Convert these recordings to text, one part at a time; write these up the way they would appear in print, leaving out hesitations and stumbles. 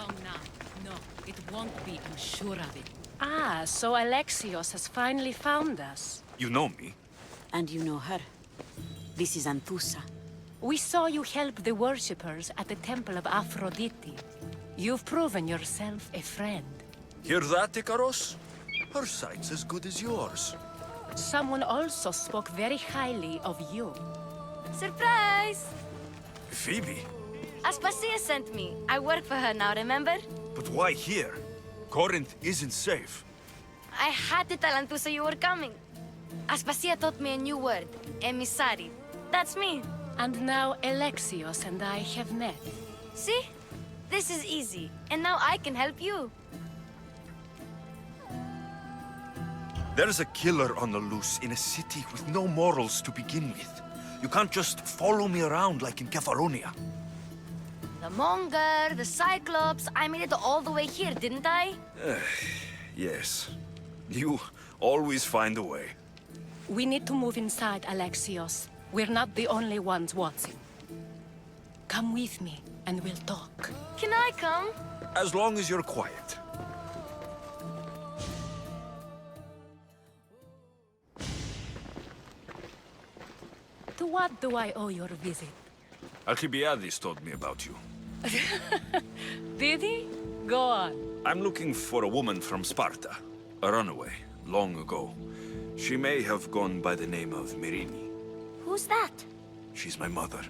long now. No, it won't be, I'm sure of it. Ah, so Alexios has finally found us. You know me? And you know her. This is Anthusa. We saw you help the worshippers at the Temple of Aphrodite. You've proven yourself a friend. Hear that, Ikaros? Her sight's as good as yours. Someone also spoke very highly of you. Surprise! Phoebe? Aspasia sent me. I work for her now, remember? But why here? Corinth isn't safe. I had to tell Anthusa you were coming. Aspasia taught me a new word, emissary. That's me. And now Alexios and I have met. See? This is easy. And now I can help you. There's a killer on the loose in a city with no morals to begin with. You can't just follow me around like in Kepharonia. The Monger, the Cyclops, I made it all the way here, didn't I? Yes. You always find a way. We need to move inside, Alexios. We're not the only ones watching. Come with me, and we'll talk. Can I come? As long as you're quiet. To what do I owe your visit? Alcibiades told me about you. Did he? Go on. I'm looking for a woman from Sparta. A runaway, long ago. She may have gone by the name of Myrine. Who's that? She's my mother.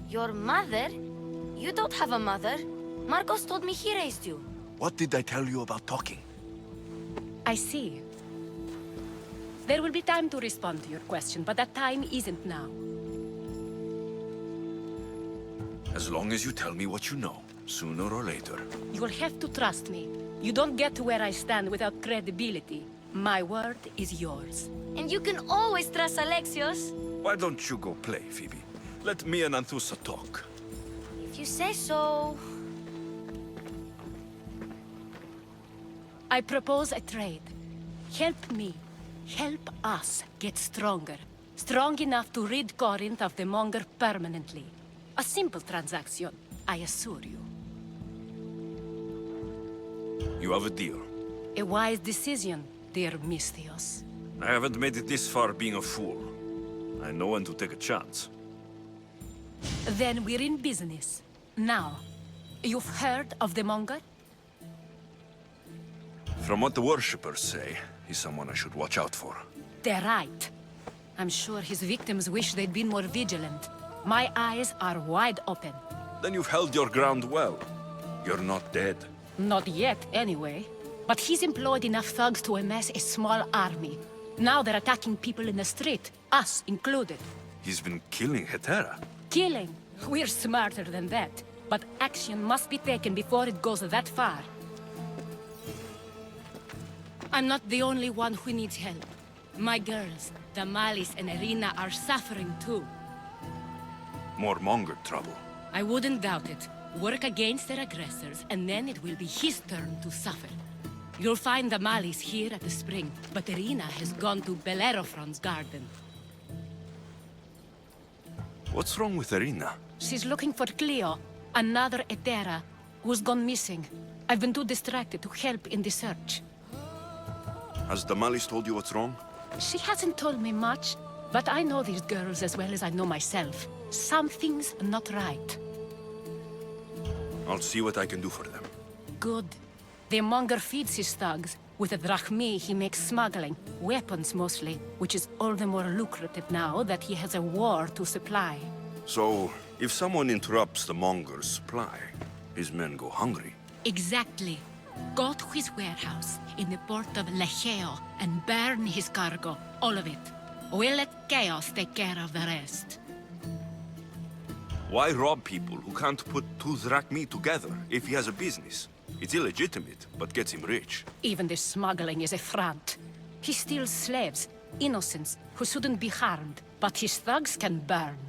Your mother? You don't have a mother. Marcos told me he raised you. What did I tell you about talking? I see. There will be time to respond to your question, but that time isn't now. As long as you tell me what you know, sooner or later. You'll have to trust me. You don't get to where I stand without credibility. My word is yours. And you can always trust Alexios. Why don't you go play, Phoebe? Let me and Anthusa talk. If you say so. I propose a trade. Help me. Help us get stronger. Strong enough to rid Corinth of the Monger permanently. A simple transaction, I assure you. You have a deal. A wise decision, dear Misthios. I haven't made it this far being a fool. I know when to take a chance. Then we're in business. Now, you've heard of the Monger? From what the worshippers say, he's someone I should watch out for. They're right. I'm sure his victims wish they'd been more vigilant. My eyes are wide open. Then you've held your ground well. You're not dead. Not yet, anyway. But he's employed enough thugs to amass a small army. Now they're attacking people in the street, us included. He's been killing Hetera. Killing? We're smarter than that. But action must be taken before it goes that far. I'm not the only one who needs help. My girls, Damalis and Irina, are suffering too. More Monger trouble. I wouldn't doubt it. Work against their aggressors, and then it will be his turn to suffer. You'll find Damalis here at the spring, but Irina has gone to Bellerophon's garden. What's wrong with Irina? She's looking for Cleo, another Hetera, who's gone missing. I've been too distracted to help in the search. Has Damalis told you what's wrong? She hasn't told me much, but I know these girls as well as I know myself. Something's not right. I'll see what I can do for them. Good. The Monger feeds his thugs. With the drachmi, he makes smuggling. Weapons, mostly. Which is all the more lucrative now that he has a war to supply. So, if someone interrupts the Monger's supply, his men go hungry. Exactly. Go to his warehouse in the port of Lecheo and burn his cargo. All of it. We'll let chaos take care of the rest. Why rob people who can't put two drachmi together if he has a business? It's illegitimate, but gets him rich. Even the smuggling is a front. He steals slaves, innocents, who shouldn't be harmed, but his thugs can burn.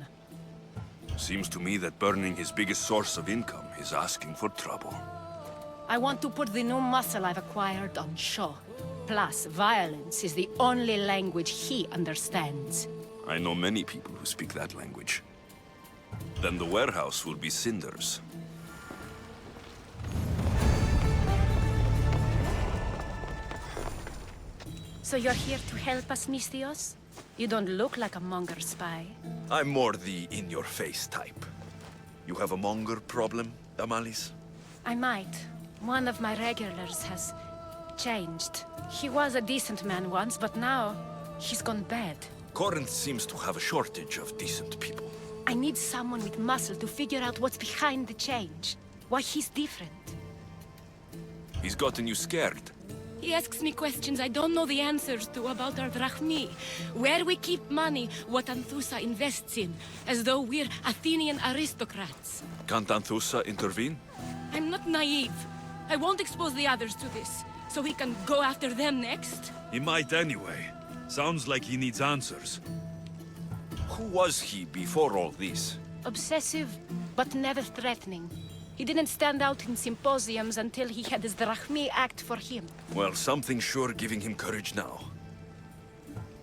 Seems to me that burning his biggest source of income is asking for trouble. I want to put the new muscle I've acquired on show. Plus, violence is the only language he understands. I know many people who speak that language. Then the warehouse will be cinders. So you're here to help us, Mistios? You don't look like a Monger spy. I'm more the in-your-face type. You have a monger problem, Damalis? I might. One of my regulars has changed. He was a decent man once, but now he's gone bad. Corinth seems to have a shortage of decent people. I need someone with muscle to figure out what's behind the change. Why he's different. He's gotten you scared. He asks me questions I don't know the answers to about our drachmi. Where we keep money, what Anthusa invests in. As though we're Athenian aristocrats. Can't Anthusa intervene? I'm not naive. I won't expose the others to this. So we can go after them next? He might anyway. Sounds like he needs answers. Who was he before all this? Obsessive, but never threatening. He didn't stand out in symposiums until he had his drachmi act for him. Well, something's sure giving him courage now.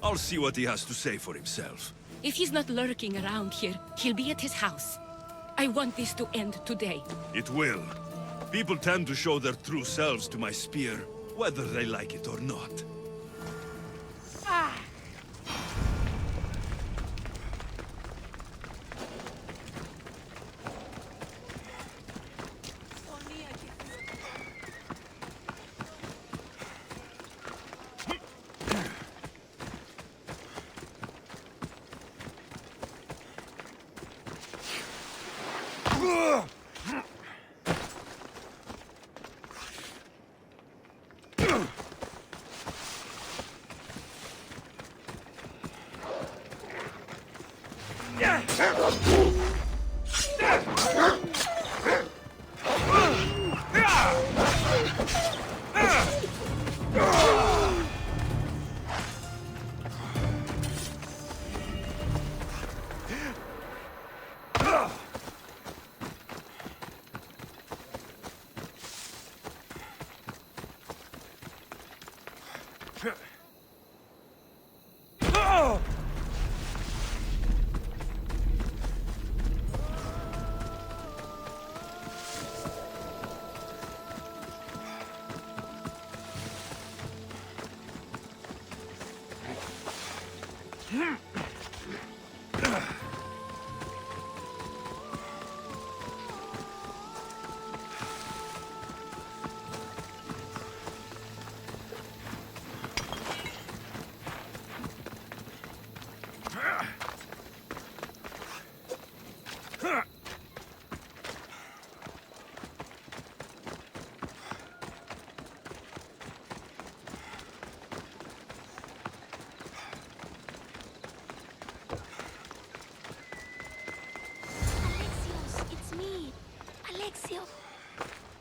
I'll see what he has to say for himself. If he's not lurking around here, he'll be at his house. I want this to end today. It will. People tend to show their true selves to my spear, whether they like it or not.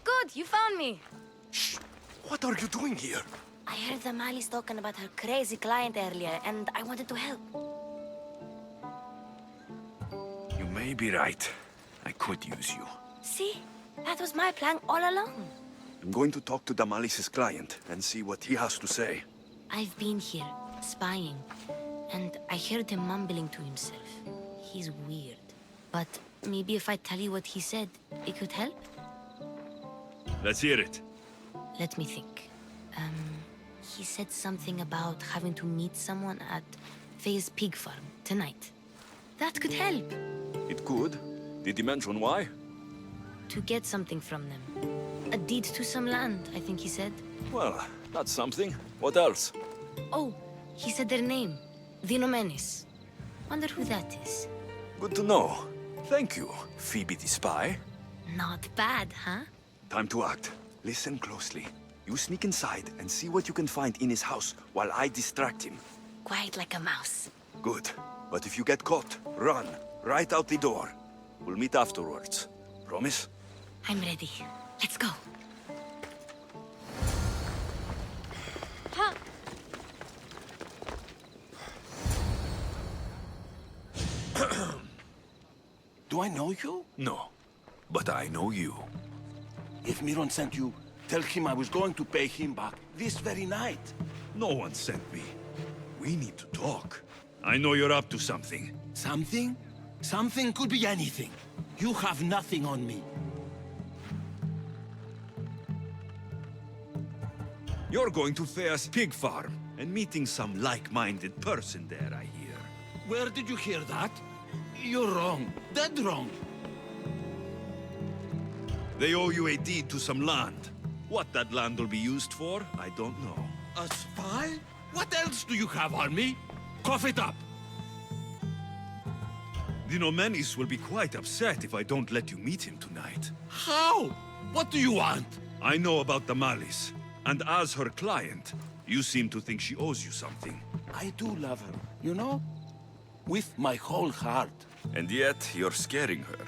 Good, you found me. Shh! What are you doing here? I heard the Mali's talking about her crazy client earlier, and I wanted to help. You may be right. I could use you. See? That was my plan all along. I'm going to talk to Damalis's client and see what he has to say. I've been here, spying, and I heard him mumbling to himself. He's weird. But maybe if I tell you what he said, it could help? Let's hear it. Let me think. He said something about having to meet someone at Faye's pig farm tonight. That could help. It could. Did he mention why? To get something from them. A deed to some land, I think he said. Well, that's something. What else? Oh, he said their name. Vinomenis. Wonder who that is. Good to know. Thank you, Phoebe the spy. Not bad, huh? Time to act. Listen closely. You sneak inside and see what you can find in his house while I distract him. Quiet like a mouse. Good. But if you get caught, run. Right out the door. We'll meet afterwards. Promise? I'm ready. Let's go. Do I know you? No. But I know you. If Miron sent you, tell him I was going to pay him back this very night. No one sent me. We need to talk. I know you're up to something. Something? Something could be anything. You have nothing on me. You're going to Thea's pig farm, and meeting some like-minded person there, I hear. Where did you hear that? You're wrong. Dead wrong. They owe you a deed to some land. What that land will be used for, I don't know. A spy? What else do you have on me? Cough it up. The Nomenis will be quite upset if I don't let you meet him tonight. How? What do you want? I know about the Malice, and as her client, you seem to think she owes you something. I do love her, you know? With my whole heart. And yet, you're scaring her.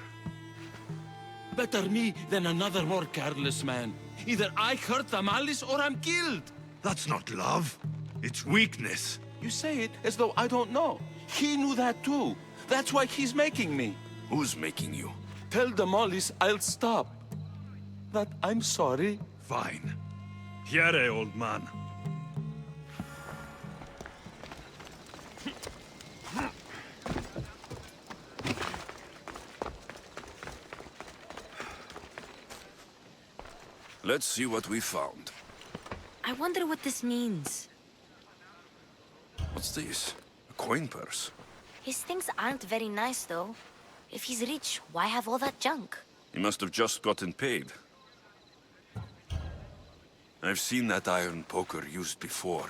Better me than another more careless man. Either I hurt the Malice or I'm killed. That's not love. It's weakness. You say it as though I don't know. He knew that too. That's why he's making me. Who's making you? Tell the Malice I'll stop. That I'm sorry. Fine. Here, old man. Let's see what we found. I wonder what this means. What's this? A coin purse? His things aren't very nice, though. If he's rich, why have all that junk? He must have just gotten paid. I've seen that iron poker used before.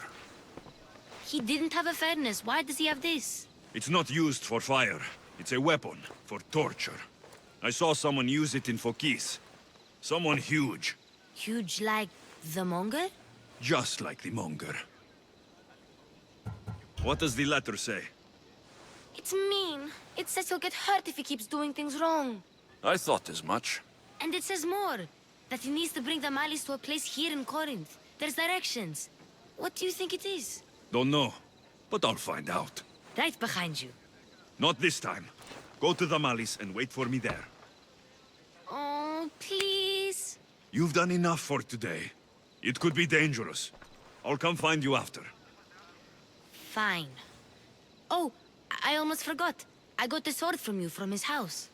He didn't have a furnace. Why does he have this? It's not used for fire. It's a weapon for torture. I saw someone use it in Fokis. Someone huge. Huge like the Monger? Just like the Monger. What does the letter say? It's mean. It says he'll get hurt if he keeps doing things wrong. I thought as much. And it says more. That he needs to bring the Malice to a place here in Corinth. There's directions. What do you think it is? Don't know, but I'll find out. Right behind you. Not this time. Go to the Malice and wait for me there. Oh, please. You've done enough for today. It could be dangerous. I'll come find you after. Fine. Oh, I almost forgot. I got the sword from you from his house.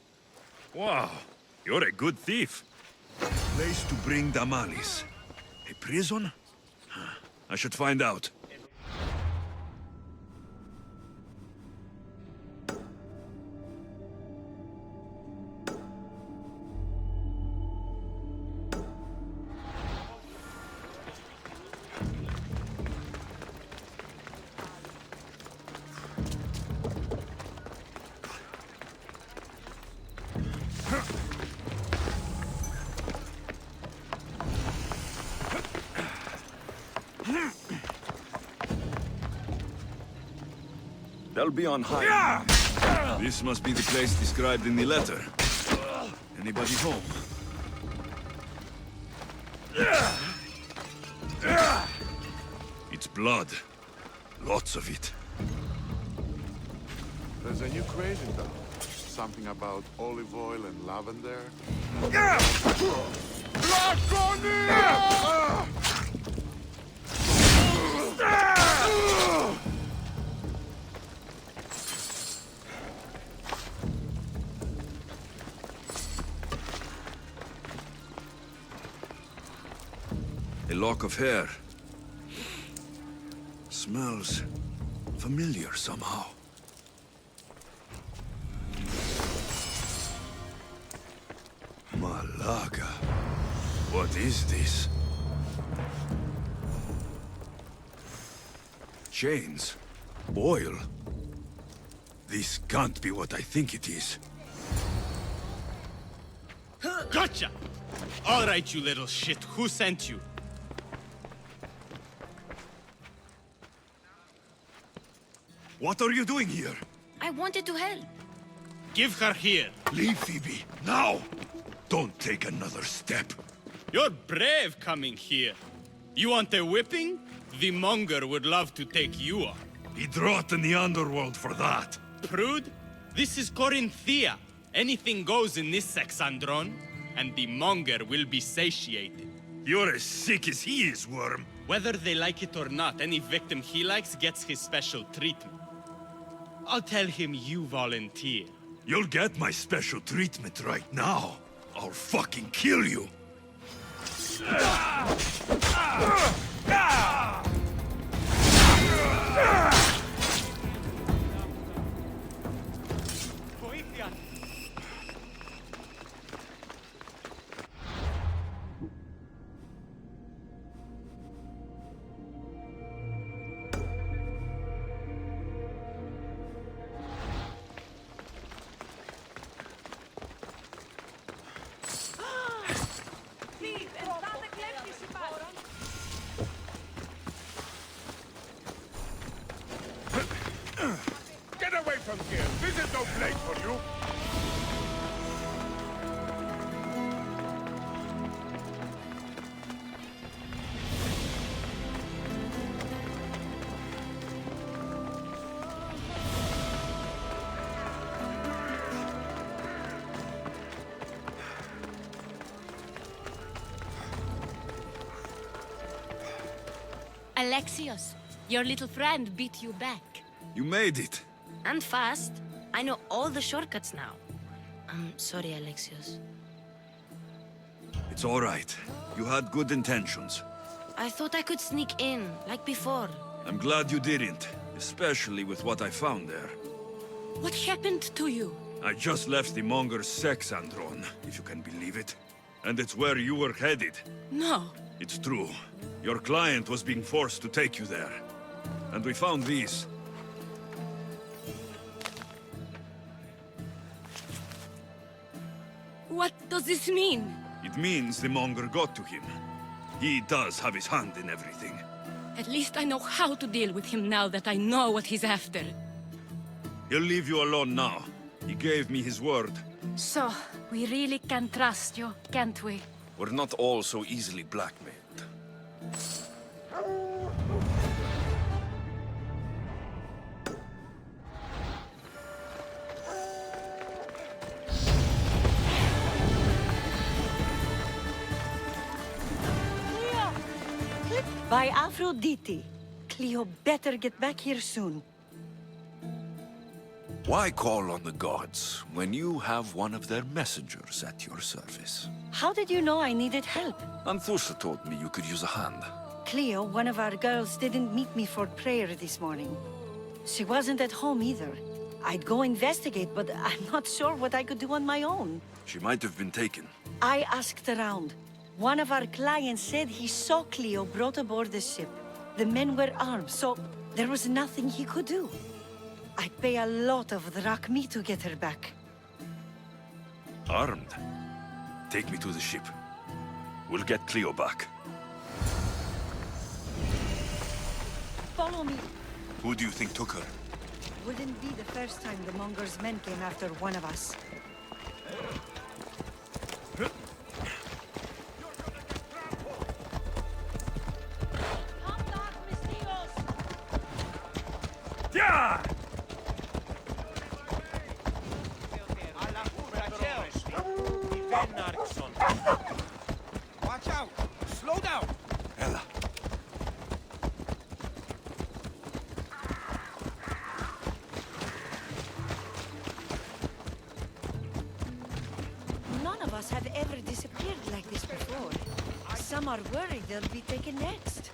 Wow, you're a good thief. Place to bring the Malice. A prison? I should find out. They'll be on high. This must be the place described in the letter. Anybody home? It's blood. Lots of it. There's a new craze in town. Something about olive oil and lavender. A lock of hair. Smells familiar somehow. Malaga. What is this? Chains? Oil? This can't be what I think it is. Gotcha! All right, you little shit. Who sent you? What are you doing here? I wanted to help. Give her here. Leave, Phoebe, now! Don't take another step. You're brave coming here. You want a whipping? The Monger would love to take you on. He'd rot in the underworld for that. Prude, this is Corinthia. Anything goes in this Sexandron, and the Monger will be satiated. You're as sick as he is, Worm. Whether they like it or not, any victim he likes gets his special treatment. I'll tell him you volunteer. You'll get my special treatment right now. I'll fucking kill you. Get away from here! This is no place for you! Alexios, your little friend beat you back. You made it. And fast. I know all the shortcuts now. I'm sorry, Alexios. It's all right. You had good intentions. I thought I could sneak in, like before. I'm glad you didn't, especially with what I found there. What happened to you? I just left the Monger's sex andron, if you can believe it. And it's where you were headed. No. It's true. Your client was being forced to take you there. And we found these. What does this mean? It means the Monger got to him. He does have his hand in everything. At least I know how to deal with him now that I know what he's after. He'll leave you alone now. He gave me his word. So, we really can trust you, can't we? We're not all so easily blackmailed. By Aphrodite. Cleo better get back here soon. Why call on the gods when you have one of their messengers at your service? How did you know I needed help? Anthusa told me you could use a hand. Cleo, one of our girls, didn't meet me for prayer this morning. She wasn't at home either. I'd go investigate, but I'm not sure what I could do on my own. She might have been taken. I asked around. One of our clients said he saw Cleo brought aboard the ship. The men were armed, so there was nothing he could do. I'd pay a lot of drachmi to get her back. Armed? Take me to the ship. We'll get Cleo back. Follow me. Who do you think took her? Wouldn't be the first time the Monger's men came after one of us. Yeah! Watch out! Slow down! Ella. None of us have ever disappeared like this before. Some are worried they'll be taken next.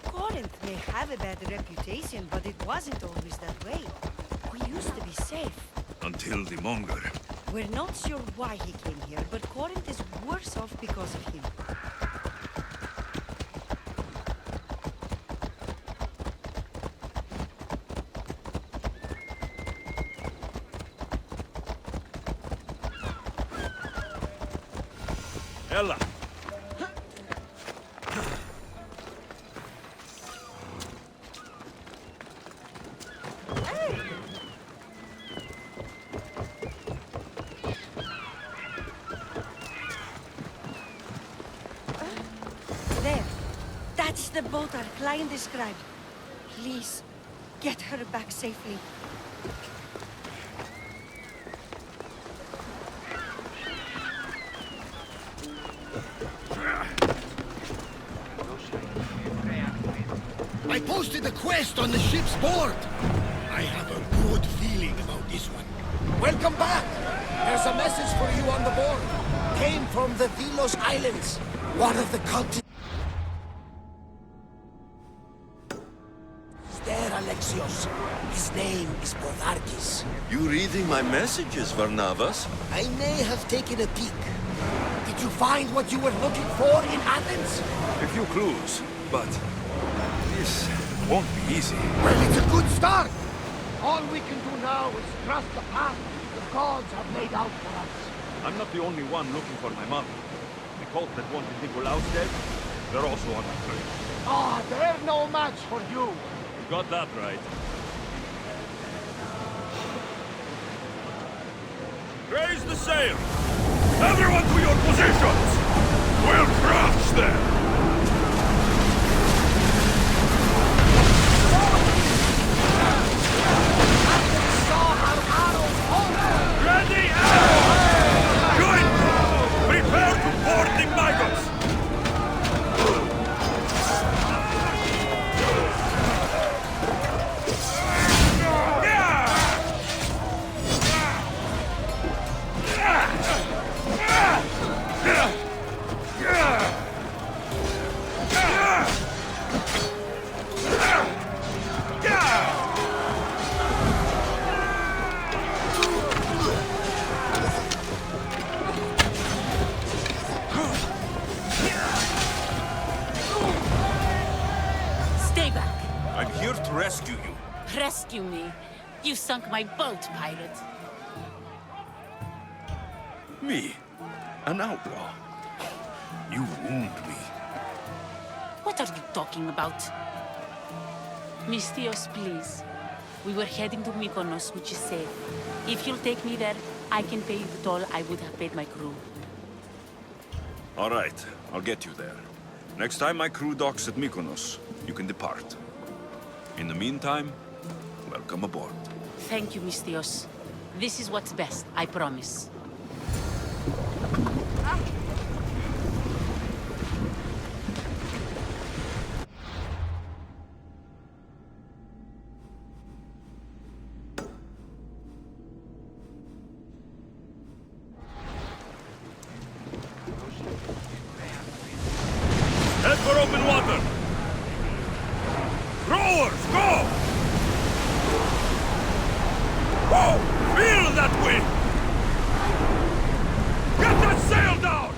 Corinth may have a bad reputation, but it wasn't always that way. We used to be safe. Until the Monger. We're not sure why he came here, but Corinth is worse off because of him. Ella! There. That's the boat our client described. Please, get her back safely. quest on the ship's board. I have a good feeling about this one. Welcome back. There's a message for you on the board. Came from the Vilos Islands. One of the cultists there, Alexios. His name is Bodarkis. You reading my messages, Varnavas? I may have taken a peek. Did you find what you were looking for in Athens? A few clues, but this won't be easy. Well, it's a good start. All we can do now is trust the path the gods have laid out for us. I'm not the only one looking for my mother. The cult that wanted Nicolaus dead, they're also on the trail. Ah, they're no match for you. You got that right. Raise the sail! Everyone to your positions! We'll crush them! Ready, arrows! Join me! Prepare to board the maggots! Stay back. I'm here to rescue you. Rescue me. You sunk my boat, pirate. Me? An outlaw? You wound me. What are you talking about? Misthios, please. We were heading to Mykonos, which is safe. If you'll take me there, I can pay you the toll I would have paid my crew. All right, I'll get you there. Next time my crew docks at Mykonos, you can depart. In the meantime, welcome aboard. Thank you, Misthios. This is what's best, I promise. Head for open water! Rowers, go! Whoa! Feel that wind! Get that sail down!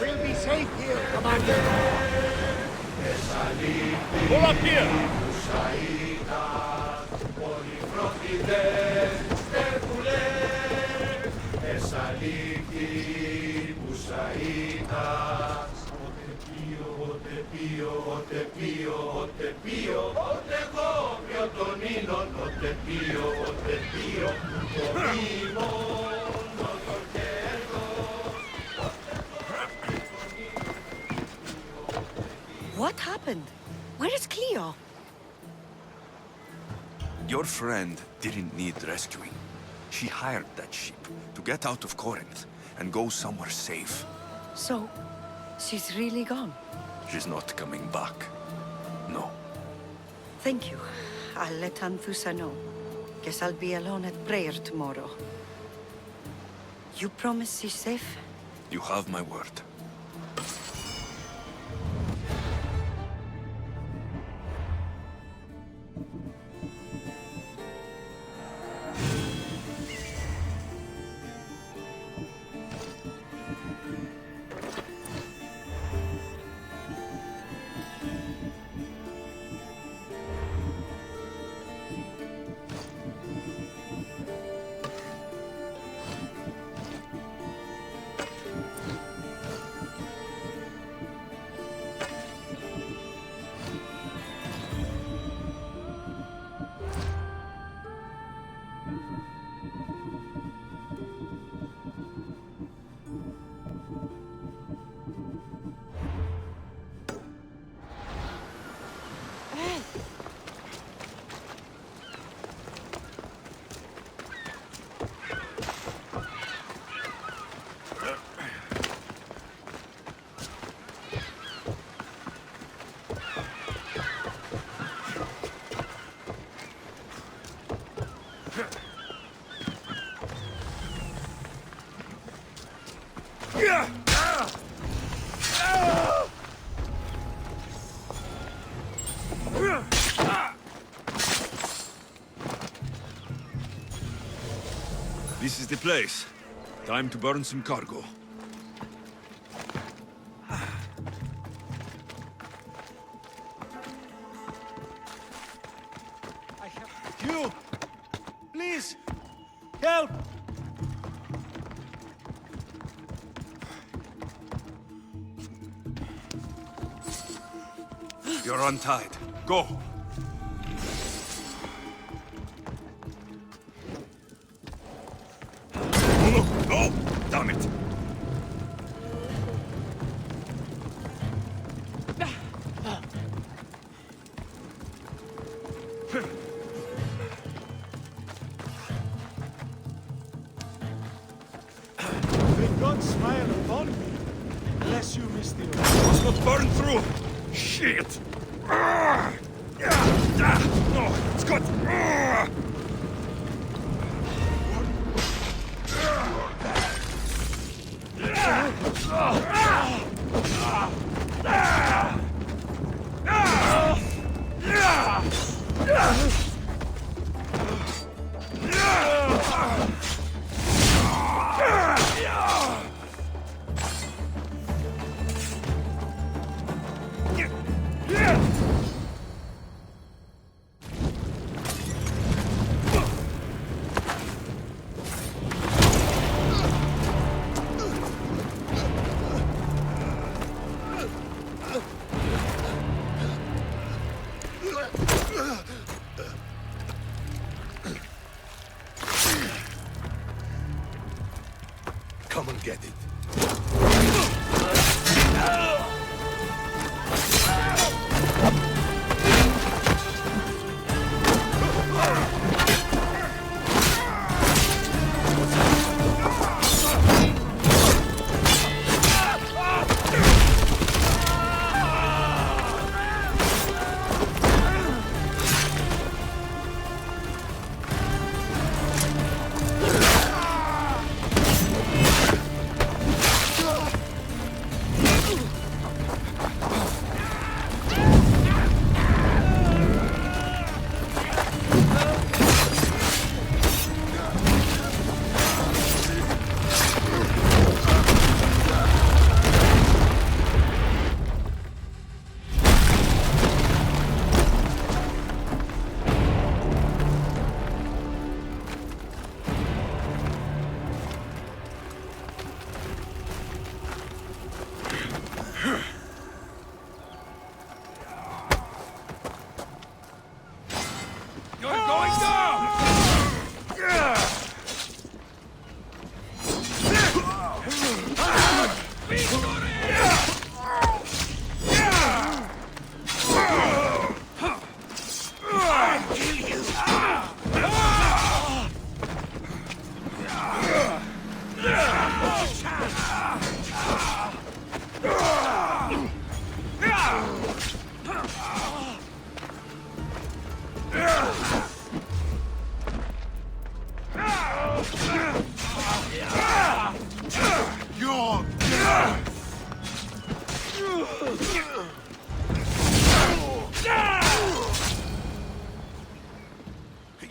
We'll be safe here, Commander. Pull up here! What happened? Where is Cleo? Your friend didn't need rescuing. She hired that ship to get out of Corinth and go somewhere safe. So, she's really gone. She's not coming back. No. Thank you. I'll let Anthusa know. Guess I'll be alone at prayer tomorrow. You promise she's safe? You have my word. This is the place. Time to burn some cargo. You! Please! Help! You're untied. Go! Oh, look! No! Damn it! May God smile upon me. Bless you, Mr. Must not burn through! Shit! No, it's good! Come and get it.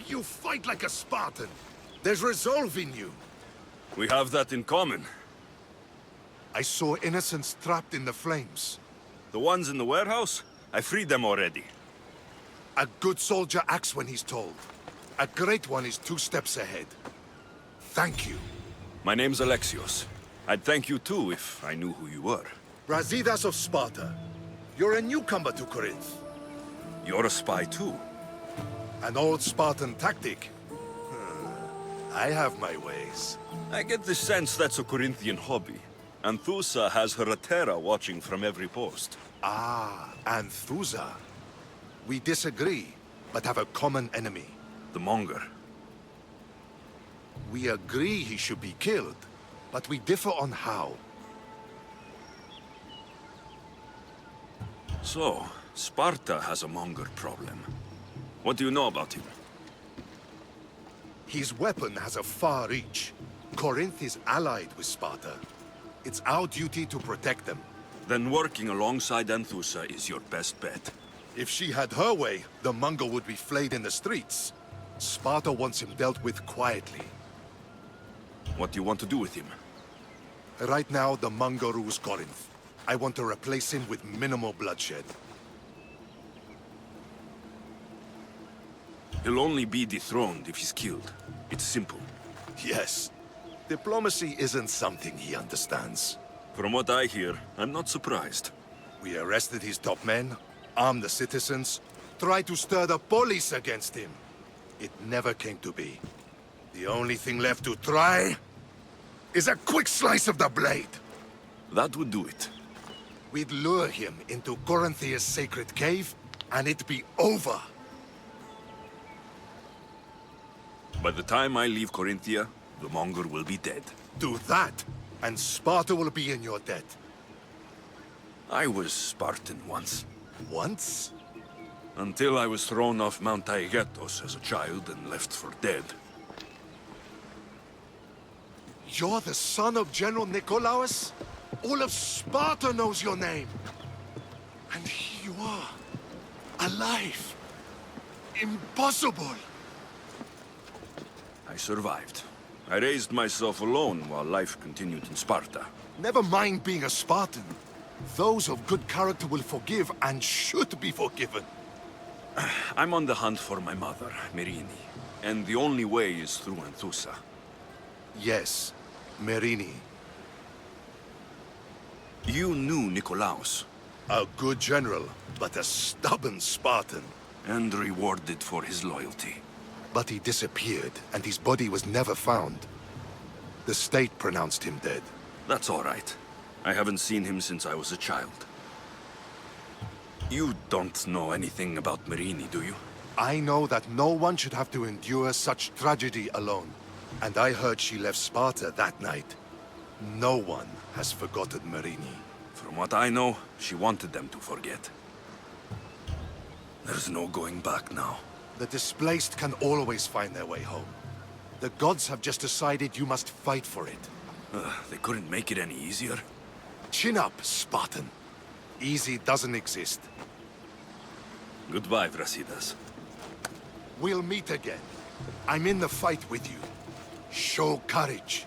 You fight like a Spartan. There's resolve in you. We have that in common. I saw innocents trapped in the flames. The ones in the warehouse? I freed them already. A good soldier acts when he's told. A great one is 2 steps ahead. Thank you. My name's Alexios. I'd thank you too if I knew who you were. Brasidas of Sparta. You're a newcomer to Corinth. You're a spy too. An old Spartan tactic. I have my ways. I get the sense that's a Corinthian hobby. Anthusa has her Atera watching from every post. Ah, Anthusa. We disagree, but have a common enemy. The Monger. We agree he should be killed, but we differ on how. So, Sparta has a Monger problem. What do you know about him? His weapon has a far reach. Corinth is allied with Sparta. It's our duty to protect them. Then working alongside Anthusa is your best bet. If she had her way, the Mongol would be flayed in the streets. Sparta wants him dealt with quietly. What do you want to do with him? Right now, the Mongol rules Corinth. I want to replace him with minimal bloodshed. He'll only be dethroned if he's killed. It's simple. Yes. Diplomacy isn't something he understands. From what I hear, I'm not surprised. We arrested his top men, armed the citizens, tried to stir the police against him. It never came to be. The only thing left to try is a quick slice of the blade. That would do it. We'd lure him into Corinthia's sacred cave, and it'd be over. By the time I leave Corinthia, the Mongol will be dead. Do that, and Sparta will be in your debt. I was Spartan once. Once? Until I was thrown off Mount Taygetos as a child and left for dead. You're the son of General Nikolaos? All of Sparta knows your name. And here you are, alive. Impossible. I survived. I raised myself alone while life continued in Sparta. Never mind being a Spartan. Those of good character will forgive and should be forgiven. I'm on the hunt for my mother, Myrine. And the only way is through Anthusa. Yes, Myrine. You knew Nikolaos. A good general, but a stubborn Spartan. And rewarded for his loyalty. But he disappeared, and his body was never found. The state pronounced him dead. That's all right. I haven't seen him since I was a child. You don't know anything about Myrine, do you? I know that no one should have to endure such tragedy alone. And I heard she left Sparta that night. No one has forgotten Myrine. From what I know, she wanted them to forget. There's no going back now. The displaced can always find their way home. The gods have just decided you must fight for it. They couldn't make it any easier. Chin up, Spartan. Easy doesn't exist. Goodbye, Brasidas. We'll meet again. I'm in the fight with you. Show courage.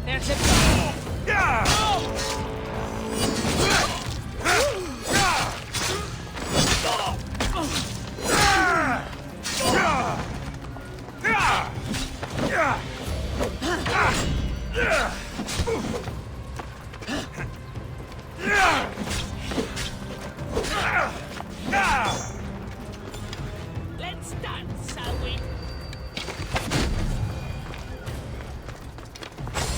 There's a... Let's dance, shall we?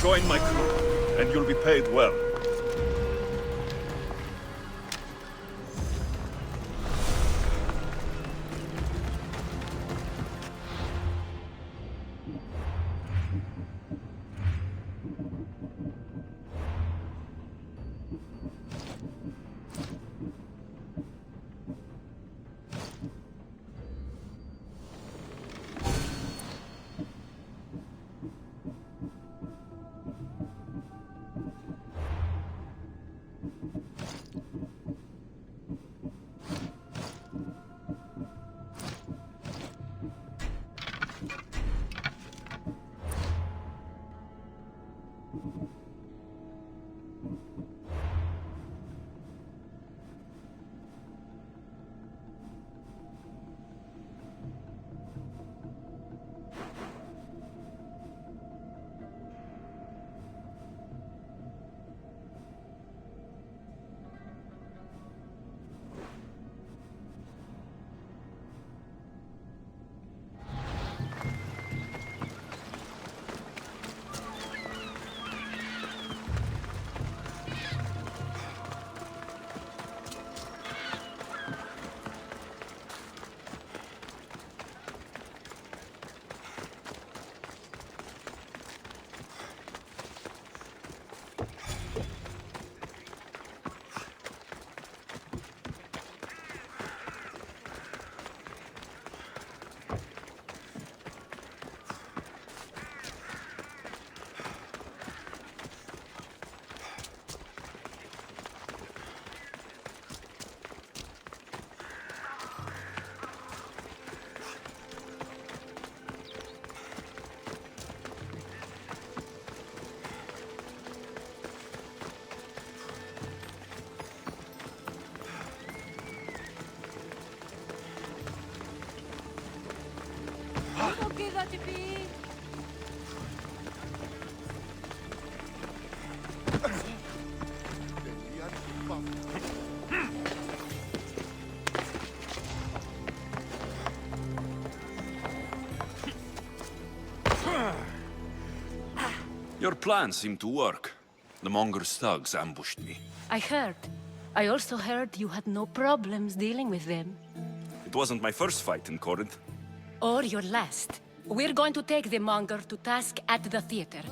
Join my crew, and you'll be paid well. Your plan seemed to work. The Monger's thugs ambushed me. I heard. I also heard you had no problems dealing with them. It wasn't my first fight in Corinth. Or your last. We're going to take the Monger to task at the theater.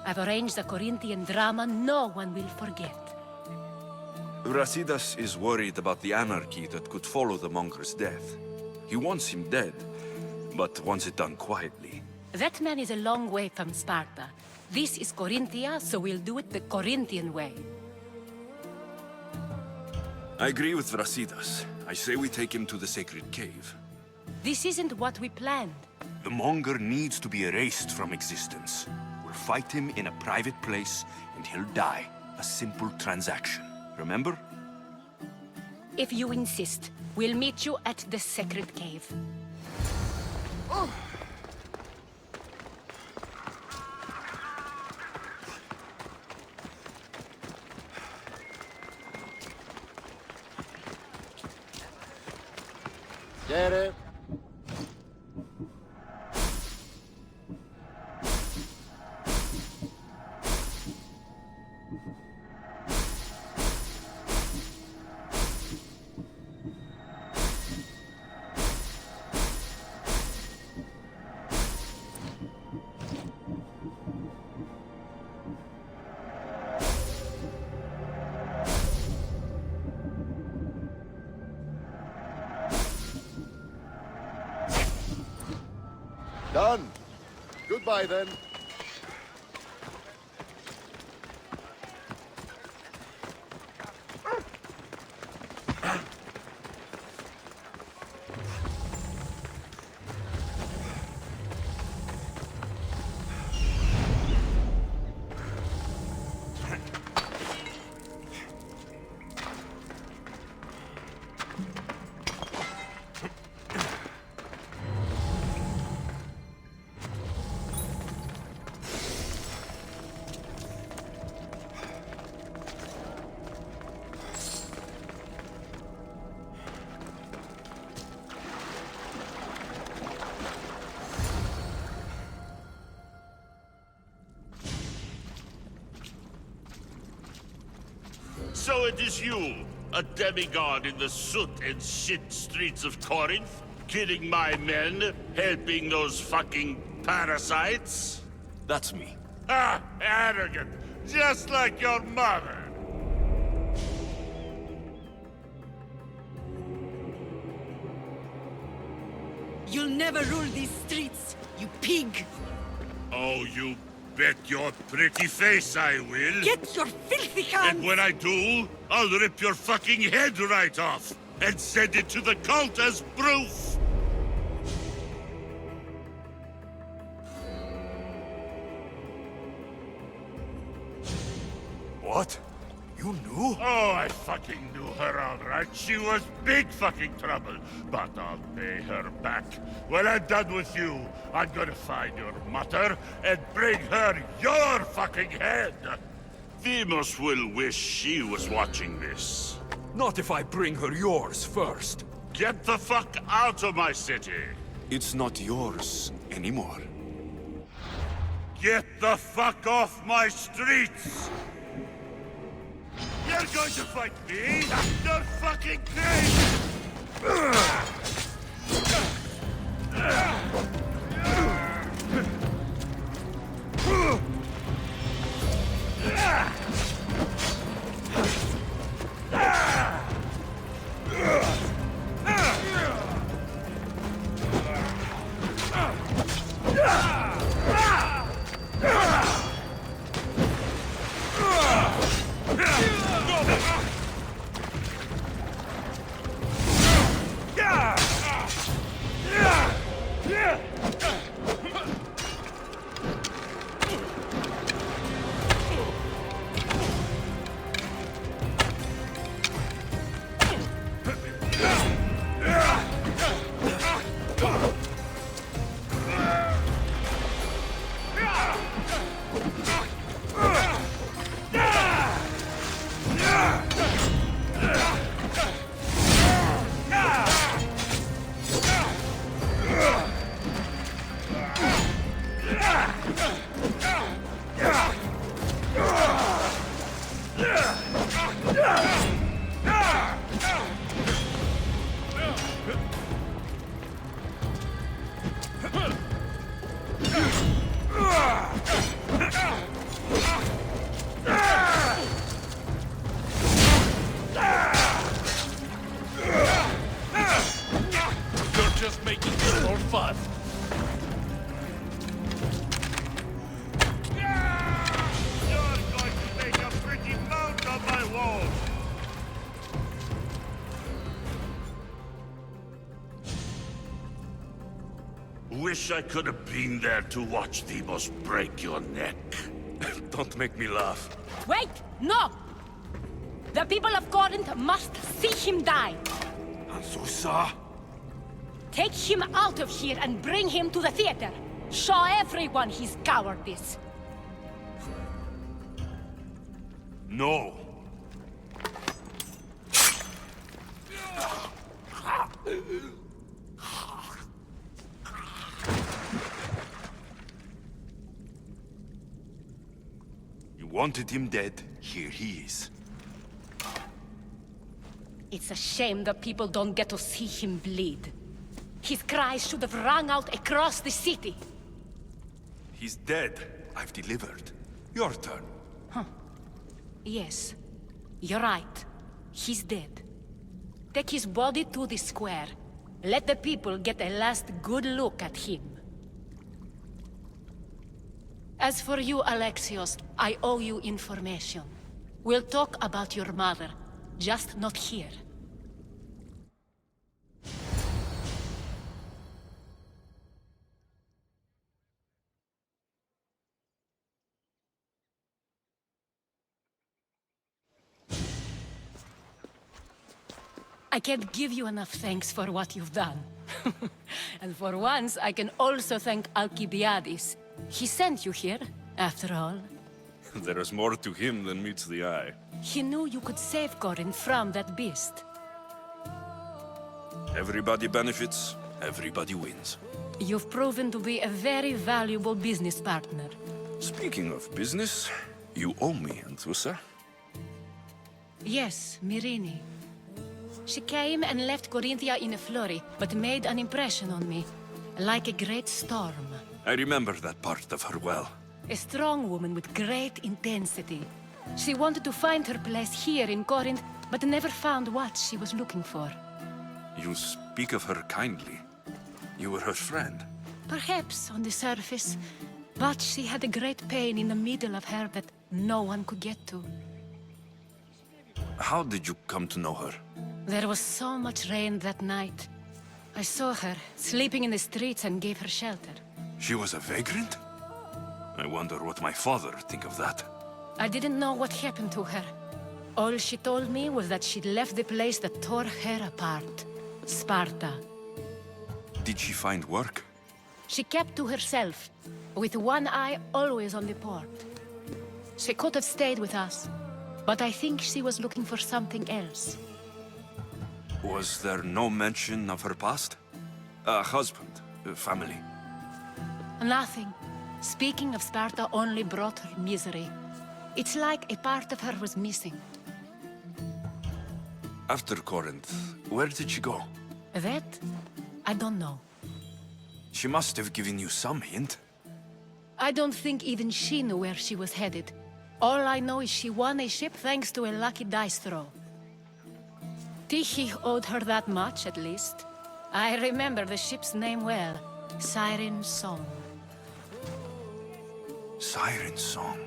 I've arranged a Corinthian drama no one will forget. Brasidas is worried about the anarchy that could follow the Monger's death. He wants him dead, but wants it done quietly. That man is a long way from Sparta. This is Corinthia, so we'll do it the Corinthian way. I agree with Brasidas. I say we take him to the sacred cave. This isn't what we planned. The Monger needs to be erased from existence. We'll fight him in a private place, and he'll die. A simple transaction. Remember? If you insist, we'll meet you at the sacred cave. Get it? Done. Goodbye, then. So it is you, a demigod in the soot and shit streets of Corinth, killing my men, helping those fucking parasites? That's me. Ah, arrogant, just like your mother. You'll never rule these streets, you pig! Oh, you bet your pretty face I will. Get your filthy hands! And when I do, I'll rip your fucking head right off and send it to the cult as proof. What? You knew? Oh, I fucking knew her all right. She was big fucking trouble. But I'll pay her back. When I'm done with you, I'm gonna find your mother and bring her your fucking head. Demos will wish she was watching this. Not if I bring her yours first. Get the fuck out of my city. It's not yours anymore. Get the fuck off my streets! You're going to fight me? You're fucking crazy! Wish I could have been there to watch Demos break your neck. Don't make me laugh. Wait! No! The people of Corinth must see him die. Anzusa? Take him out of here and bring him to the theater. Show everyone his cowardice. No. You wanted him dead. Here he is. It's a shame the people don't get to see him bleed. His cries should have rung out across the city. He's dead. I've delivered. Your turn. Yes, you're right. He's dead. Take his body to the square. Let the people get a last good look at him. As for you, Alexios, I owe you information. We'll talk about your mother, just not here. I can't give you enough thanks for what you've done. And for once, I can also thank Alcibiades. He sent you here, after all. There is more to him than meets the eye. He knew you could save Corinth from that beast. Everybody benefits, everybody wins. You've proven to be a very valuable business partner. Speaking of business, you owe me, Anthusa. Yes, Myrine. She came and left Corinthia in a flurry, but made an impression on me, like a great storm. I remember that part of her well. A strong woman with great intensity. She wanted to find her place here in Corinth, but never found what she was looking for. You speak of her kindly. You were her friend. Perhaps on the surface, but she had a great pain in the middle of her that no one could get to. How did you come to know her? There was so much rain that night. I saw her, sleeping in the streets, and gave her shelter. She was a vagrant? I wonder what my father think of that. I didn't know what happened to her. All she told me was that she'd left the place that tore her apart. Sparta. Did she find work? She kept to herself, with one eye always on the port. She could have stayed with us, but I think she was looking for something else. Was there no mention of her past? A husband, a family? Nothing. Speaking of Sparta only brought her misery. It's like a part of her was missing. After Corinth, where did she go? That? I don't know. She must have given you some hint. I don't think even she knew where she was headed. All I know is she won a ship thanks to a lucky dice throw. Tyche owed her that much, at least. I remember the ship's name well. Siren Song. Siren Song.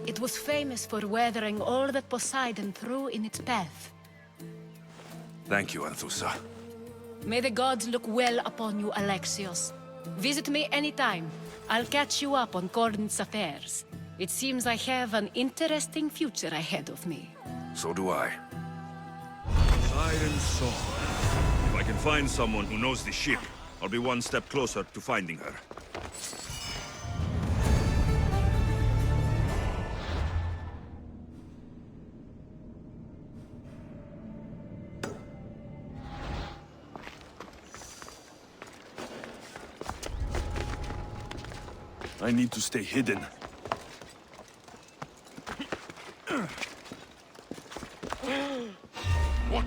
It was famous for weathering all that Poseidon threw in its path. Thank you, Anthusa. May the gods look well upon you, Alexios. Visit me anytime. I'll catch you up on Corinth's affairs. It seems I have an interesting future ahead of me. So do I. Siren Song. If I can find someone who knows the ship, I'll be one step closer to finding her. I need to stay hidden. What?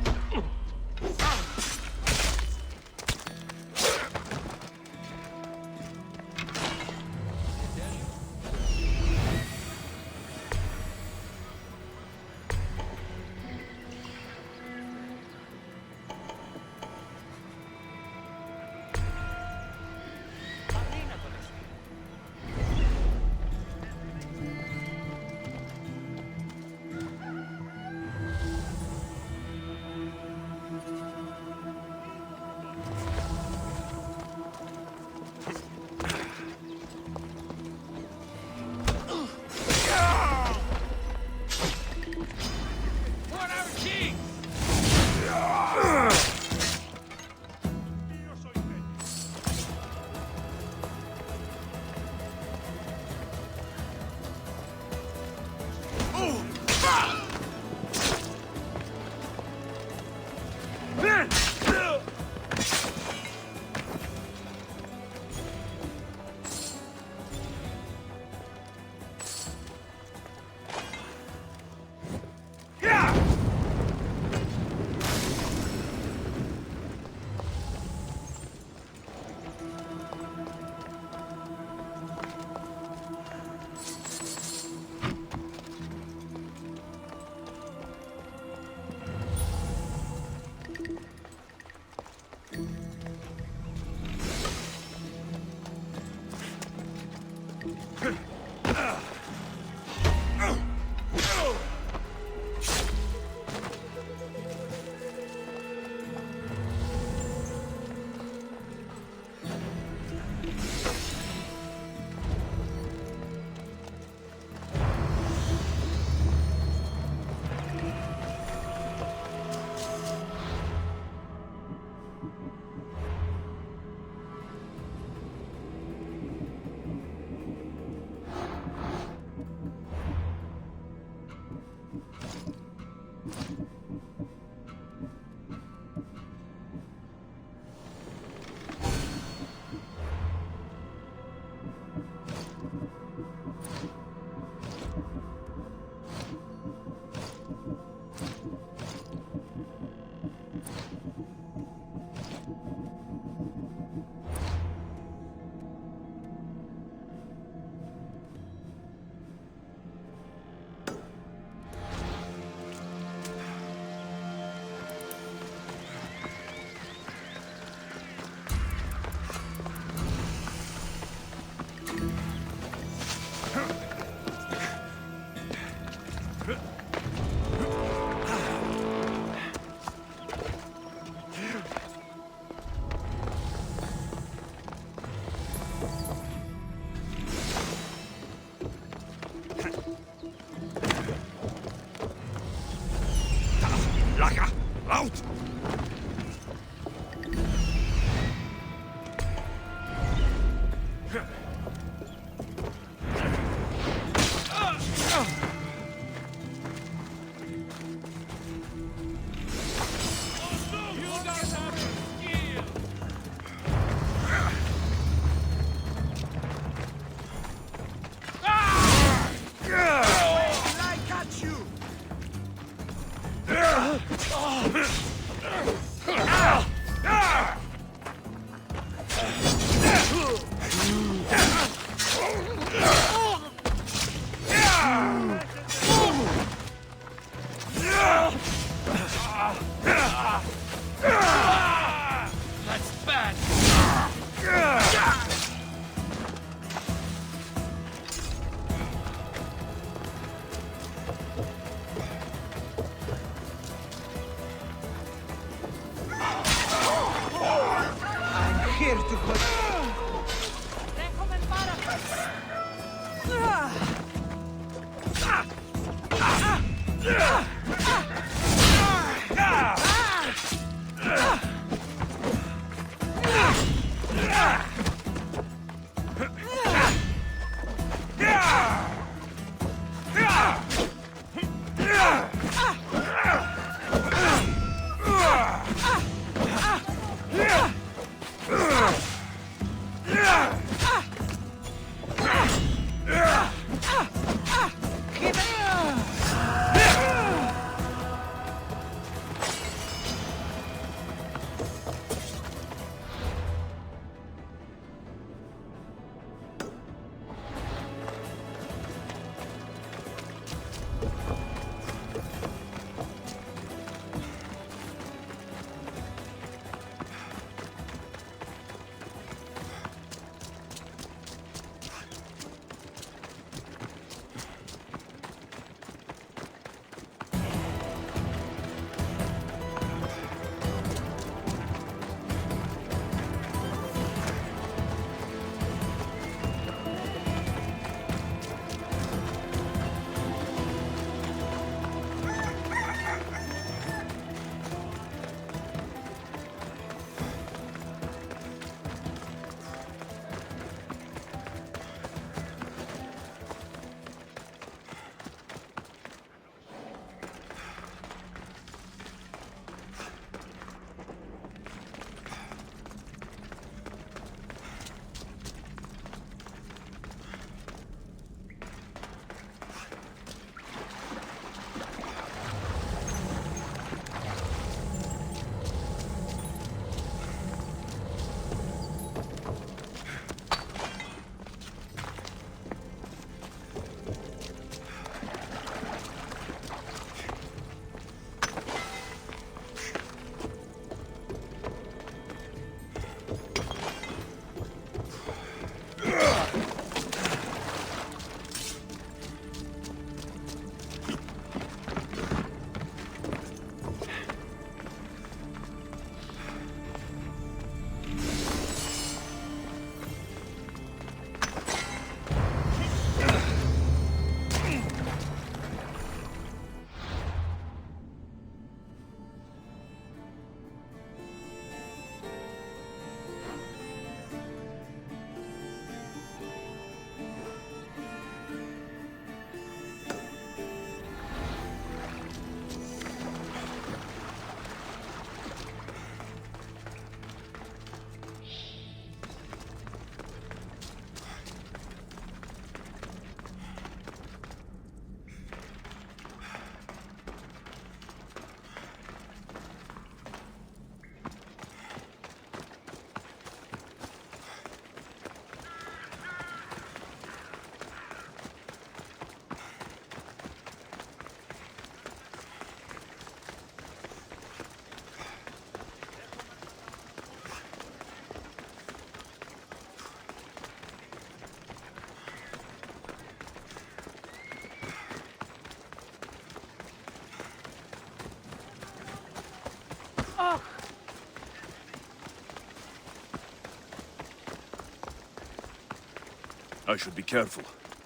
I should be careful.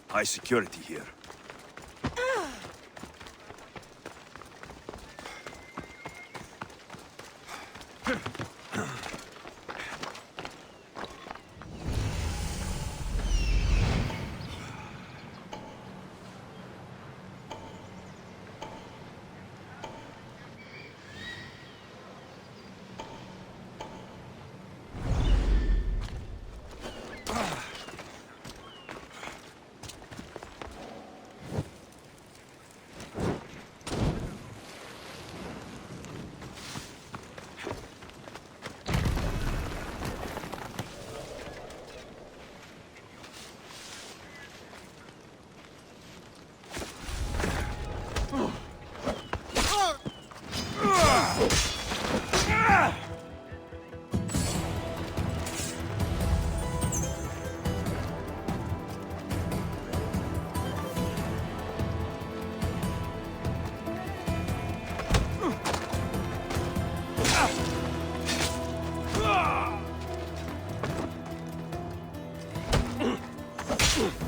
High security here. Ugh!